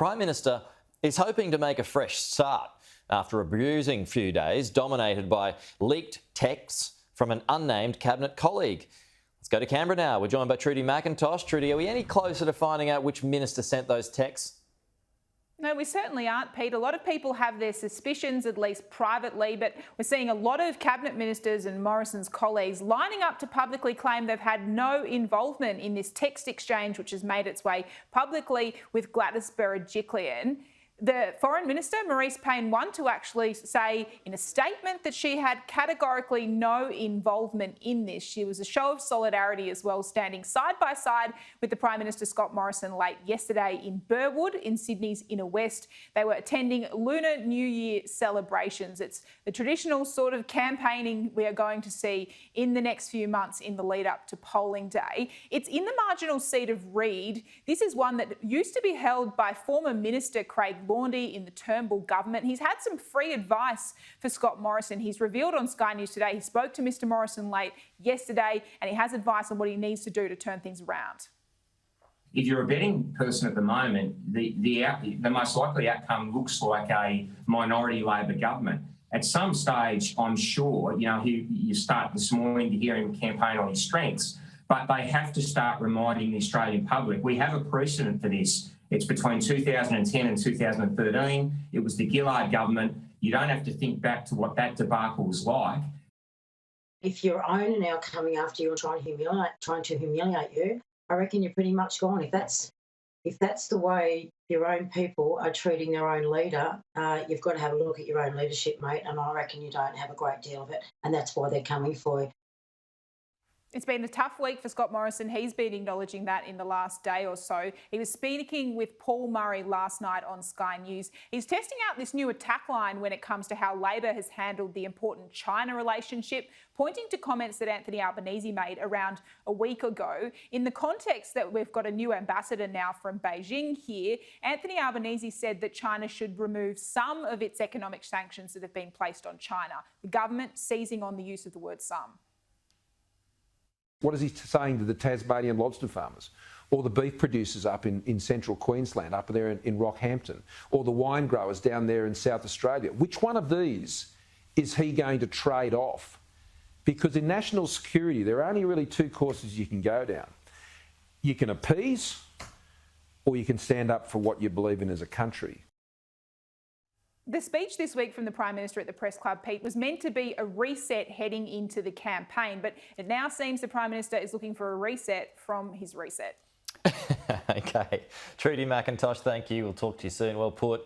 Prime Minister is hoping to make a fresh start after a bruising few days dominated by leaked texts from an unnamed cabinet colleague. Let's go to Canberra now. We're joined by Trudy McIntosh. Trudy, are we any closer to finding out which minister sent those texts? No, we certainly aren't, Pete. A lot of people have their suspicions, at least privately, but we're seeing a lot of cabinet ministers and Morrison's colleagues lining up to publicly claim they've had no involvement in this text exchange, which has made its way publicly with Gladys Berejiklian. The Foreign Minister, Marise Payne, wanted to actually say in a statement that she had categorically no involvement in this. She was a show of solidarity as well, standing side by side with the Prime Minister Scott Morrison late yesterday in Burwood in Sydney's inner west. They were attending Lunar New Year celebrations. It's the traditional sort of campaigning we are going to see in the next few months in the lead up to polling day. It's in the marginal seat of Reid. This is one that used to be held by former Minister Craig Laundy in the Turnbull government. He's had some free advice for Scott Morrison. He's revealed on Sky News today he spoke to Mr Morrison late yesterday and he has advice on what he needs to do to turn things around. If you're a betting person at the moment, the most likely outcome looks like a minority Labor government. At some stage, I'm sure, you start this morning to hear him campaign on his strengths, but they have to start reminding the Australian public. We have a precedent for this. It's between 2010 and 2013. It was the Gillard government. You don't have to think back to what that debacle was like. If your own are now coming after you and trying to humiliate you, I reckon you're pretty much gone. If that's the way your own people are treating their own leader, you've got to have a look at your own leadership, mate, and I reckon you don't have a great deal of it, and that's why they're coming for you. It's been a tough week for Scott Morrison. He's been acknowledging that in the last day or so. He was speaking with Paul Murray last night on Sky News. He's testing out this new attack line when it comes to how Labor has handled the important China relationship, pointing to comments that Anthony Albanese made around a week ago. In the context that we've got a new ambassador now from Beijing here, Anthony Albanese said that China should remove some of its economic sanctions that have been placed on China. The government seizing on the use of the word some. What is he saying to the Tasmanian lobster farmers or the beef producers up in central Queensland, up there in Rockhampton, or the wine growers down there in South Australia? Which one of these is he going to trade off? Because in national security, there are only really two courses you can go down. You can appease or you can stand up for what you believe in as a country. The speech this week from the Prime Minister at the Press Club, Pete, was meant to be a reset heading into the campaign, but it now seems the Prime Minister is looking for a reset from his reset. OK. Trudy McIntosh, thank you. We'll talk to you soon. Well put.